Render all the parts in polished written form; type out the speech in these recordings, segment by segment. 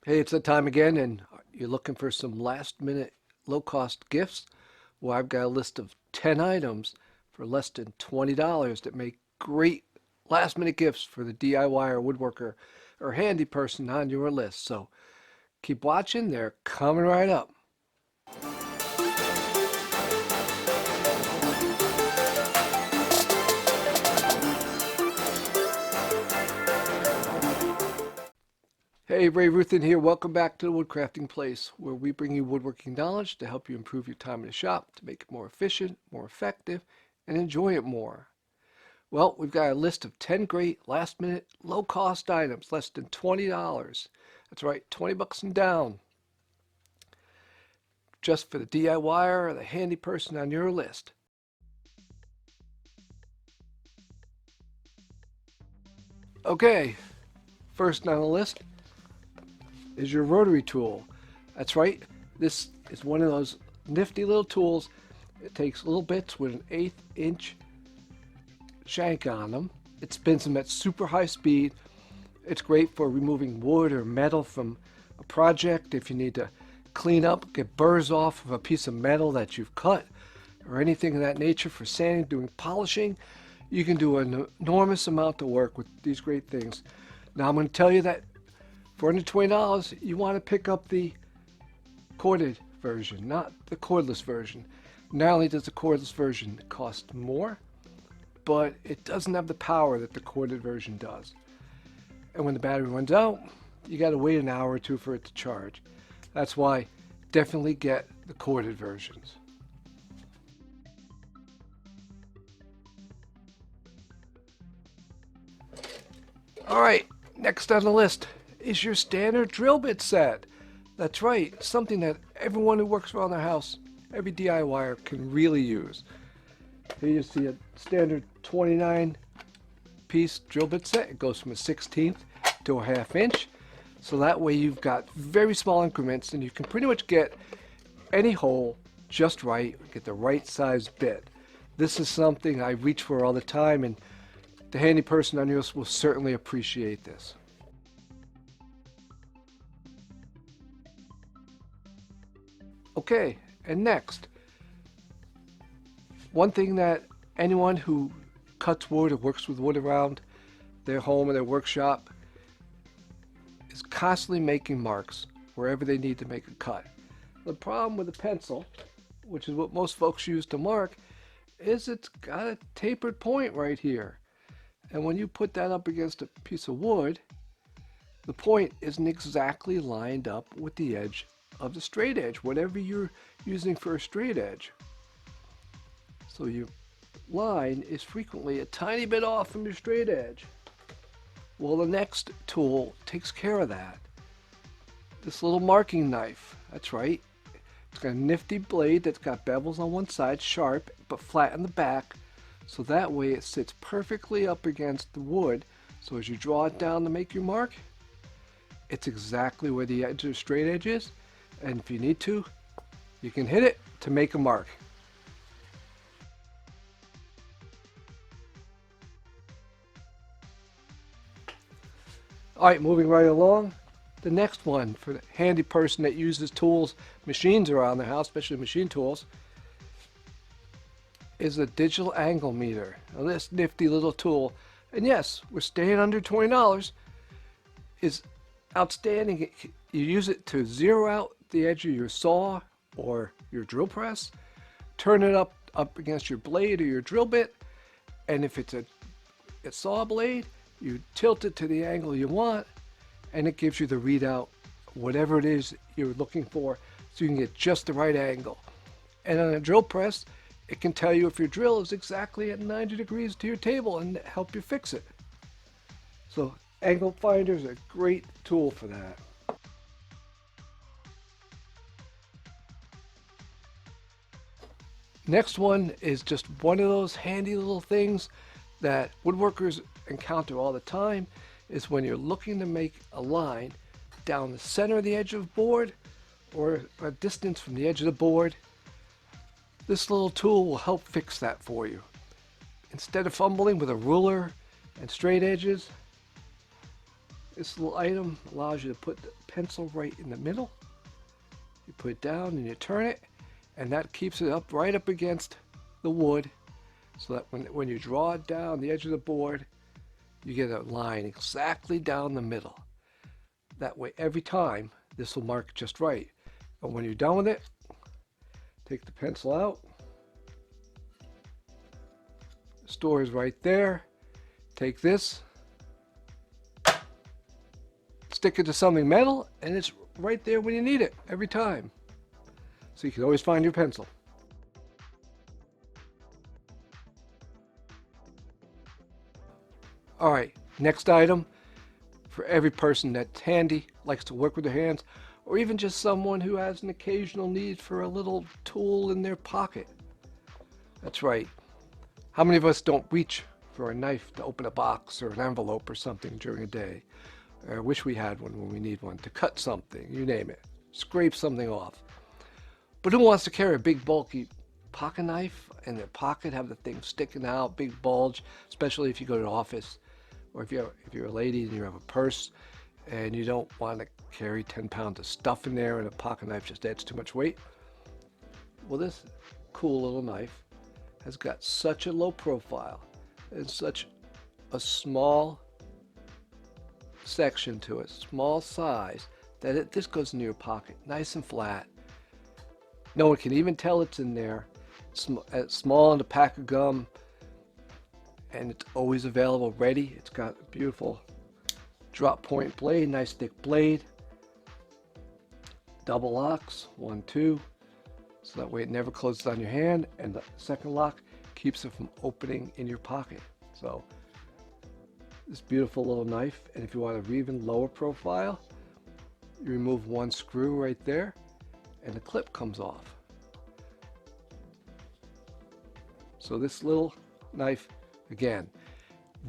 Hey, it's that time again, and you're looking for some last minute low cost gifts? Well, I've got a list of 10 items for less than $20 that make great last minute gifts for the DIY or woodworker or handy person on your list. So keep watching, they're coming right up. Hey, Ray Ruthin here. Welcome back to the Woodcrafting Place, where we bring you woodworking knowledge to help you improve your time in the shop, to make it more efficient, more effective, and enjoy it more. Well, we've got a list of 10 great last minute low cost items, less than $20. That's right, 20 bucks and down, just for the DIYer or the handy person on your list. Okay, first on the list is your rotary tool. That's right, this is one of those nifty little tools. It takes little bits with an 1/8 inch shank on them. It spins them at super high speed. It's great for removing wood or metal from a project. If you need to clean up, get burrs off of a piece of metal that you've cut, or anything of that nature, for sanding, doing polishing, you can do an enormous amount of work with these great things. Now, I'm going to tell you that for under $20, you want to pick up the corded version, not the cordless version. Not only does the cordless version cost more, but it doesn't have the power that the corded version does. And when the battery runs out, you got to wait an hour or two for it to charge. That's why definitely get the corded versions. All right, next on the list is your standard drill bit set. That's right, something that everyone who works around their house, every DIYer, can really use. Here you see a standard 29 piece drill bit set. It goes from a 1/16 to a 1/2 inch. So that way you've got very small increments and you can pretty much get any hole just right, get the right size bit. This is something I reach for all the time, and the handy person on yours will certainly appreciate this. Okay, and next, one thing that anyone who cuts wood or works with wood around their home or their workshop is constantly making marks wherever they need to make a cut. The problem with a pencil, which is what most folks use to mark, is it's got a tapered point right here. And when you put that up against a piece of wood, the point isn't exactly lined up with the edge of the straight edge, whatever you're using for a straight edge. So your line is frequently a tiny bit off from your straight edge. Well, the next tool takes care of that. This little marking knife, that's right. It's got a nifty blade that's got bevels on one side, sharp, but flat in the back. So that way it sits perfectly up against the wood. So as you draw it down to make your mark, it's exactly where the edge of the straight edge is. And if you need to, you can hit it to make a mark. All right, moving right along. The next one, for the handy person that uses tools, machines around the house, especially machine tools, is a digital angle meter. Now, this nifty little tool, and yes, we're staying under $20, is outstanding. You use it to zero out the edge of your saw or your drill press, turn it up against your blade or your drill bit, and if it's a saw blade, you tilt it to the angle you want, and it gives you the readout, whatever it is you're looking for, so you can get just the right angle. And on a drill press, it can tell you if your drill is exactly at 90 degrees to your table and help you fix it. So angle finder is a great tool for that. Next one is just one of those handy little things that woodworkers encounter all the time, is when you're looking to make a line down the center of the edge of the board or a distance from the edge of the board. This little tool will help fix that for you. Instead of fumbling with a ruler and straight edges, This little item allows you to put the pencil right in the middle. You put it down and you turn it, and that keeps it up right up against the wood, so that when you draw it down the edge of the board, you get a line exactly down the middle. That way, every time, this will mark just right. And when you're done with it, take the pencil out. The store is right there. Take this, stick it to something metal, and it's right there when you need it every time. So you can always find your pencil. All right, next item for every person that's handy, likes to work with their hands, or even just someone who has an occasional need for a little tool in their pocket. That's right. How many of us don't reach for a knife to open a box or an envelope or something during a day? I wish we had one when we need one to cut something, you name it, scrape something off. But who wants to carry a big bulky pocket knife in their pocket, have the thing sticking out, big bulge, especially if you go to the office, or if you're a lady and you have a purse and you don't want to carry 10 pounds of stuff in there and a pocket knife just adds too much weight? Well, this cool little knife has got such a low profile and such a small section to it, small size, that this goes in your pocket, nice and flat. No one can even tell it's in there. It's small in a pack of gum, and it's always available, ready. It's got a beautiful drop point blade, nice thick blade, double locks, 1, 2, so that way it never closes on your hand, and the second lock keeps it from opening in your pocket. So this beautiful little knife, and if you want an even lower profile, you remove one screw right there and the clip comes off. So this little knife, again,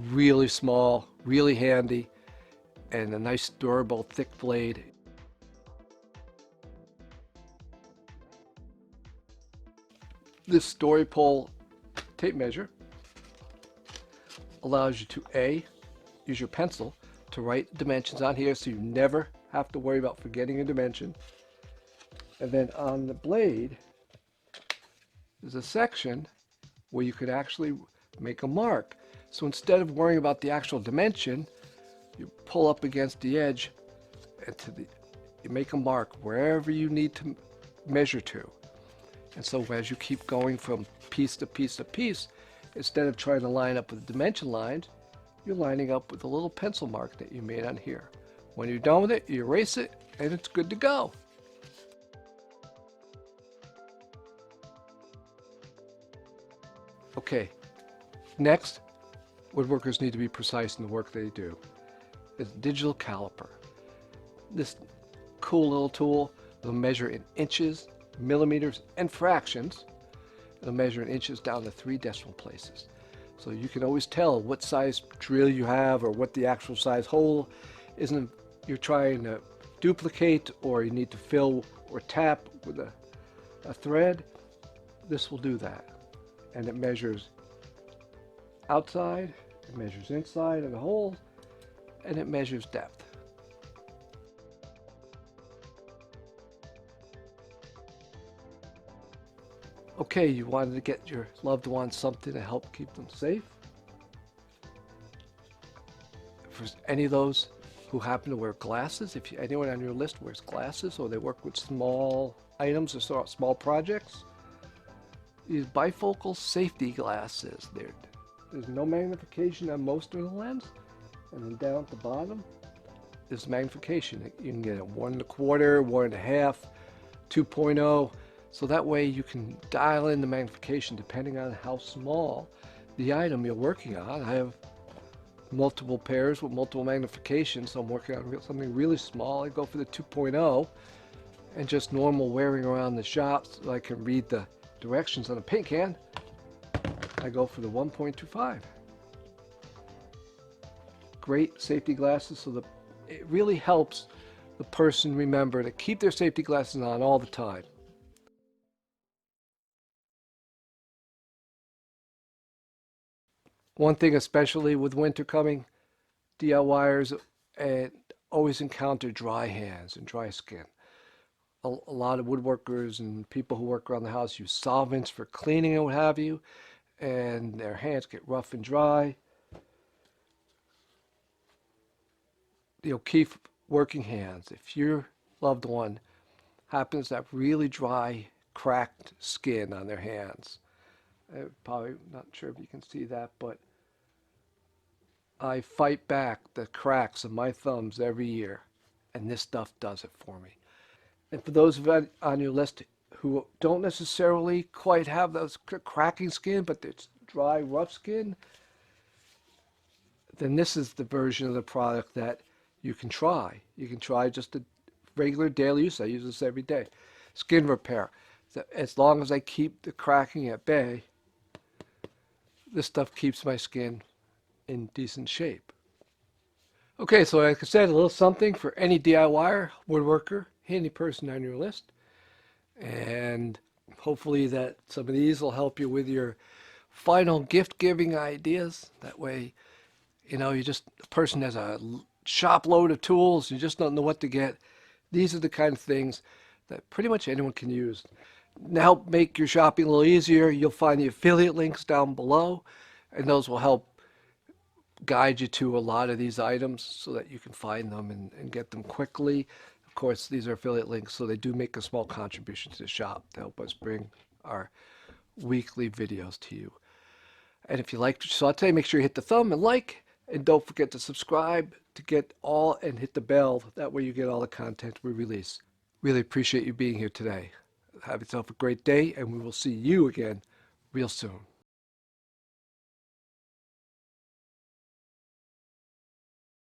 really small, really handy, and a nice durable thick blade. This story pole tape measure allows you to A, use your pencil to write dimensions on here so you never have to worry about forgetting a dimension. And then on the blade, there's a section where you could actually make a mark. So instead of worrying about the actual dimension, you pull up against the edge and you make a mark wherever you need to measure to. And so as you keep going from piece to piece to piece, instead of trying to line up with the dimension lines, you're lining up with a little pencil mark that you made on here. When you're done with it, you erase it and it's good to go. Okay, next, woodworkers need to be precise in the work they do. It's digital caliper. This cool little tool will measure in inches, millimeters, and fractions. It'll measure in inches down to 3 decimal places. So you can always tell what size drill you have or what the actual size hole isn't you're trying to duplicate or you need to fill or tap with a thread. This will do that. And it measures outside, it measures inside of the hole, and it measures depth. Okay, you wanted to get your loved ones something to help keep them safe. For any of those who happen to wear glasses, if anyone on your list wears glasses or they work with small items or small projects, these bifocal safety glasses, there's no magnification on most of the lens, and then down at the bottom is magnification. You can get a 1 1/4, 1 1/2, 2.0, so that way you can dial in the magnification depending on how small the item you're working on. I have multiple pairs with multiple magnifications, so I'm working on something really small. I go for the 2.0, and just normal wearing around the shop so I can read the directions on a paint can, I go for the 1.25. Great safety glasses, so it really helps the person remember to keep their safety glasses on all the time. One thing especially with winter coming, DIYers and always encounter dry hands and dry skin. A lot of woodworkers and people who work around the house use solvents for cleaning and what have you, and their hands get rough and dry. The Okeefe working hands, if your loved one happens to have really dry, cracked skin on their hands, probably not sure if you can see that, but I fight back the cracks of my thumbs every year, and this stuff does it for me. And for those on your list who don't necessarily quite have those cracking skin, but it's dry, rough skin, then this is the version of the product that you can try. You can try just a regular daily use. I use this every day. Skin repair. As long as I keep the cracking at bay, this stuff keeps my skin in decent shape. Okay, so like I said, a little something for any DIYer, woodworker, handy person on your list. And hopefully that some of these will help you with your final gift giving ideas. That way, you just, a person has a shop load of tools, you just don't know what to get. These are the kind of things that pretty much anyone can use. To help make your shopping a little easier, you'll find the affiliate links down below, and those will help guide you to a lot of these items so that you can find them and get them quickly. Of course, these are affiliate links, so they do make a small contribution to the shop to help us bring our weekly videos to you. And if you liked what you saw today, make sure you hit the thumb and like, and don't forget to subscribe to get all, and hit the bell. That way you get all the content we release. Really appreciate you being here today. Have yourself a great day, and we will see you again real soon.